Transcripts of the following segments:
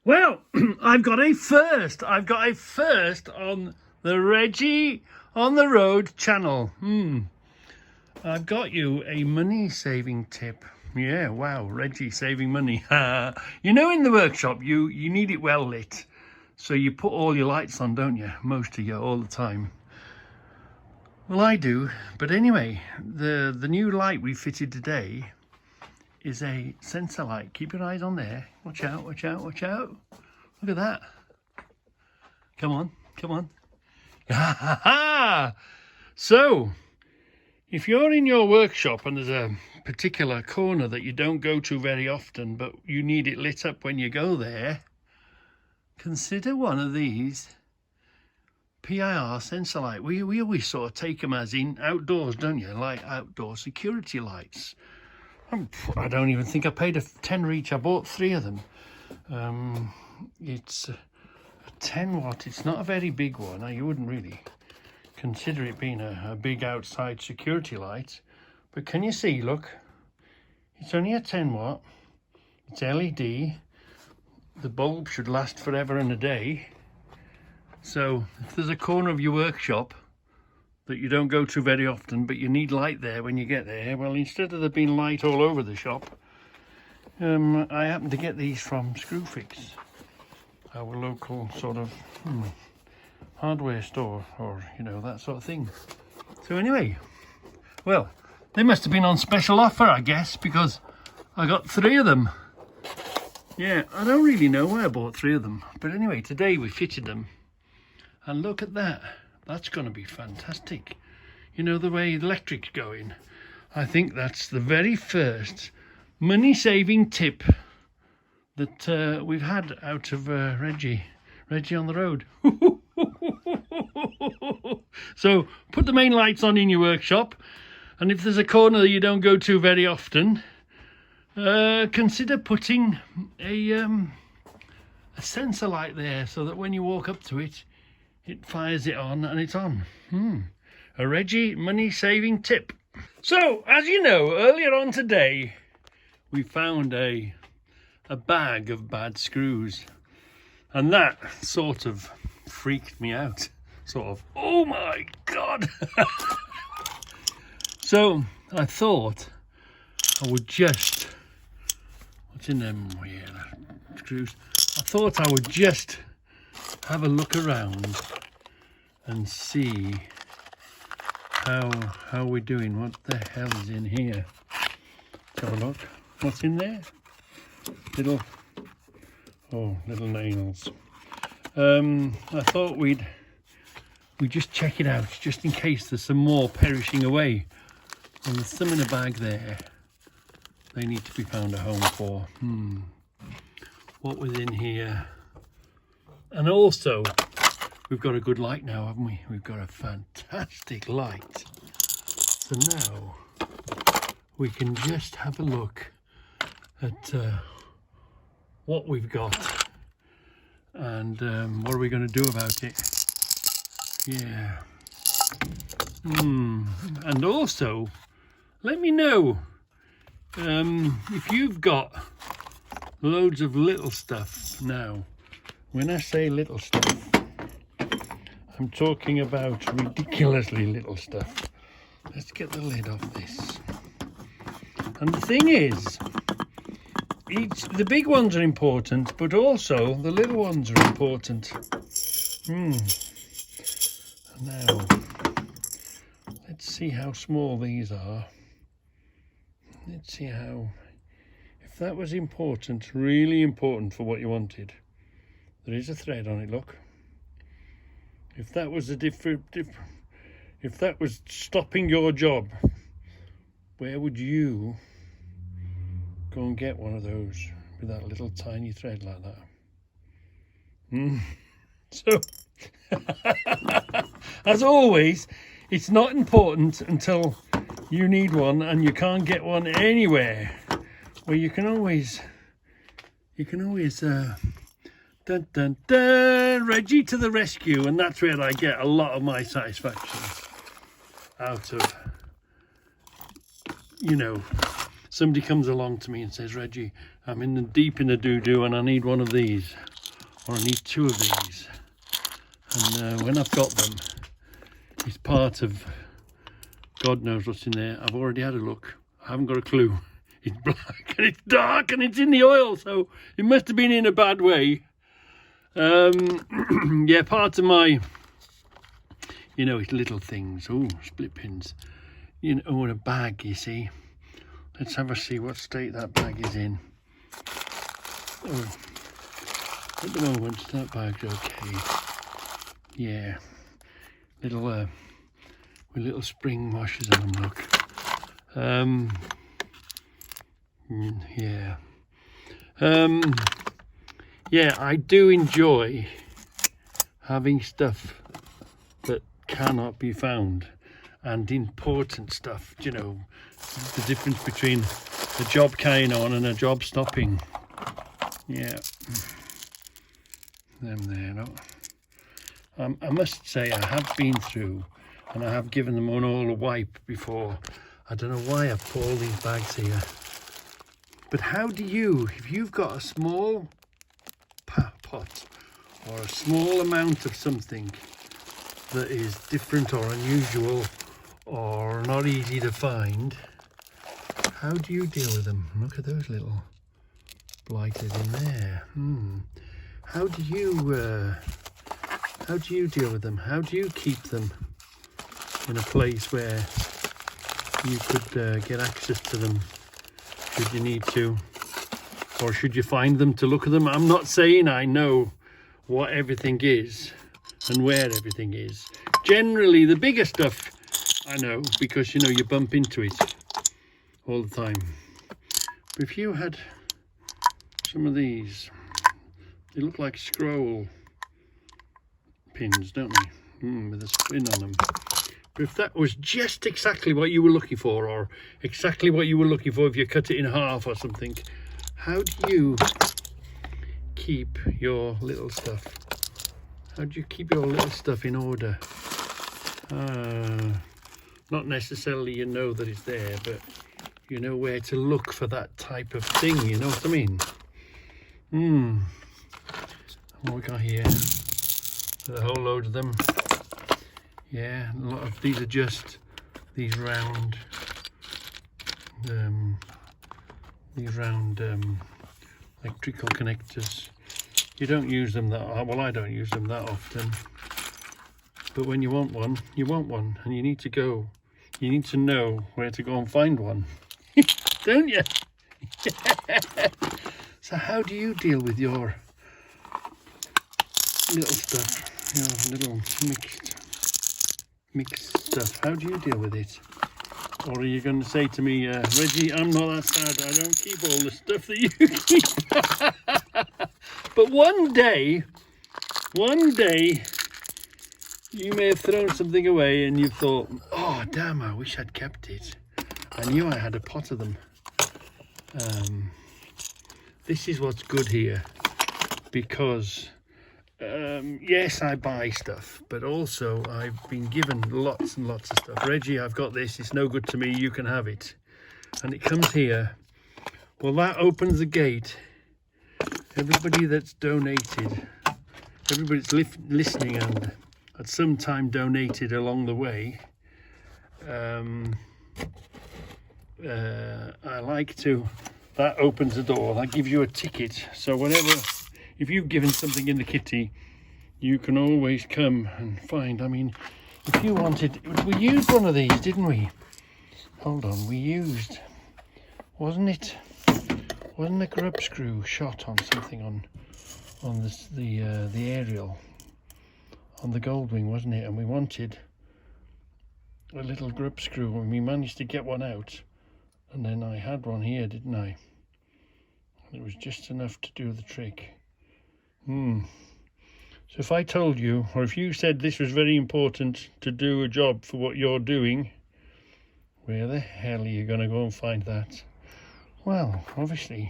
Well, I've got a first. I've got a first on the Reggie on the Road channel. I've got you a money saving tip. Yeah, wow, Reggie saving money. You know, in the workshop, you need it well lit. So you put all your lights on, don't you? Most of you, all the time. Well, I do. But anyway, the new light we fitted today is a sensor light. Keep your eyes on there. Watch out, watch out, watch out. Look at that. Come on, come on. So, if you're in your workshop and there's a particular corner that you don't go to very often, but you need it lit up when you go there, consider one of these PIR sensor light. We always sort of take them as in outdoors, don't you? Like outdoor security lights. I don't even think I paid a tenner each. I bought 3 of them. It's a 10 watt. It's not a very big one. Now, you wouldn't really consider it being a big outside security light. But can you see, look, it's only a 10 watt. It's LED. The bulb should last forever and a day. So if there's a corner of your workshop that you don't go to very often, but you need light there when you get there, well, instead of there being light all over the shop, I happen to get these from Screwfix, our local sort of hardware store, or you know, that sort of thing. So anyway, well, they must have been on special offer, I guess, because I got 3 of them. Yeah, I don't really know why I bought 3 of them, but anyway, today we fitted them, and look at that. That's going to be fantastic. You know, the way electric's going, I think that's the very first money-saving tip that we've had out of Reggie on the Road. So put the main lights on in your workshop, and if there's a corner that you don't go to very often, consider putting a sensor light there, so that when you walk up to it, it fires it on and it's on. A Reggie money saving tip. So, as you know, earlier on today, we found a bag of bad screws. And that sort of freaked me out. Sort of, oh my God. So, I thought I would just, what's in them? Oh yeah, screws. I thought I would just have a look around and see how we're doing. What the hell is in here? Let's have a look. What's in there? Little nails. I thought we'd just check it out, just in case there's some more perishing away. And there's some in a bag there. They need to be found a home for. What was in here? And also, we've got a good light now, haven't we? We've got a fantastic light. So now we can just have a look at what we've got and what are we going to do about it. Yeah. And also, let me know if you've got loads of little stuff now. When I say little stuff, I'm talking about ridiculously little stuff. Let's get the lid off this. And the thing is, the big ones are important, but also the little ones are important. Now, let's see how small these are. Let's see how, if that was important, really important for what you wanted. There is a thread on it, look. If that was if that was stopping your job, where would you go and get one of those with that little tiny thread like that? So, as always, it's not important until you need one, and you can't get one anywhere. Well, you can always dun, dun, dun, Reggie to the rescue. And that's where I get a lot of my satisfaction out of, you know, somebody comes along to me and says, Reggie, I'm deep in the doo-doo and I need one of these. or I need 2 of these. And when I've got them, it's part of God knows what's in there. I've already had a look. I haven't got a clue. It's black and it's dark and it's in the oil, so it must have been in a bad way. Yeah, part of my, you know, it's little things. Oh, split pins. You know, in a bag, you see. Let's have a see what state that bag is in. Oh, at the moment, that bag's okay. Yeah, little with little spring washers on them. Look. Yeah. Yeah, I do enjoy having stuff that cannot be found, and important stuff, you know, the difference between a job carrying on and a job stopping. Yeah, them there, no. I must say I have been through and I have given them all a wipe before. I don't know why I've put all these bags here. But how do you, if you've got a small pot or a small amount of something that is different or unusual or not easy to find, how do you deal with them? Look at those little blighters in there. How do you deal with them? How do you keep them in a place where you could get access to them should you need to, or should you find them to look at them? I'm not saying I know what everything is and where everything is. Generally, the bigger stuff I know, because you know you bump into it all the time. But if you had some of these, they look like scroll pins, don't they? With a spin on them. But if that was just exactly what you were looking for, or exactly what you were looking for if you cut it in half or something, how do you keep your little stuff? How do you keep your little stuff in order? Not necessarily you know that it's there, but you know where to look for that type of thing, you know what I mean? What we got here? A whole load of them. Yeah, a lot of these are just these round electrical connectors. You don't use them that, well, I don't use them that often, but when you want one, you want one, and you need to know where to go and find one. Don't you? So how do you deal with your little stuff, your little mixed stuff? How do you deal with it? Or are you going to say to me, Reggie, I'm not that sad, I don't keep all the stuff that you keep. But one day, you may have thrown something away and you've thought, oh damn, I wish I'd kept it. I knew I had a pot of them. This is what's good here, because yes, I buy stuff, but also I've been given lots and lots of stuff. Reggie, I've got this, it's no good to me, you can have it. And it comes here. Well, that opens the gate. Everybody that's donated, everybody that's listening and at some time donated along the way, I like to, that opens the door, that gives you a ticket. So whatever, if you've given something in the kitty, you can always come and find. I mean, if you wanted, we used one of these, didn't we? Hold on, we used, wasn't a grub screw shot on something on this, the aerial on the Goldwing, wasn't it? And we wanted a little grub screw, and we managed to get one out. And then I had one here, didn't I? And it was just enough to do the trick. So if I told you, or if you said this was very important to do a job for what you're doing, where the hell are you going to go and find that? Well, obviously,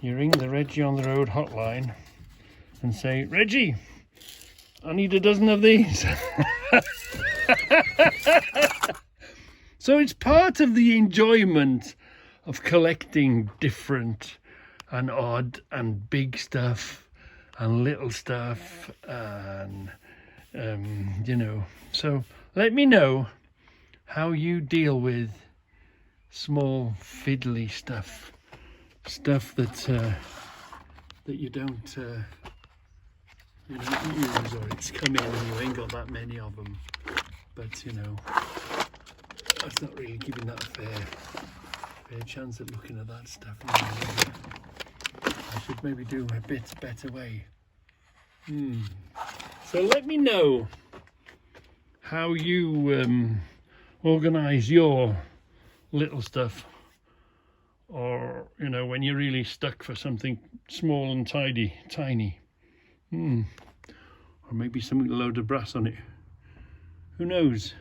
you ring the Reggie on the Road hotline and say, Reggie, I need a dozen of these. So it's part of the enjoyment of collecting different and odd and big stuff and little stuff, and you know. So let me know how you deal with small fiddly stuff that you don't use, or it's come in and you ain't got that many of them. But you know, that's not really giving that a fair chance at looking at that stuff. I should maybe do a bit better way. So let me know how you organise your little stuff, or you know, when you're really stuck for something small and tiny, or maybe something with a load of brass on it. Who knows?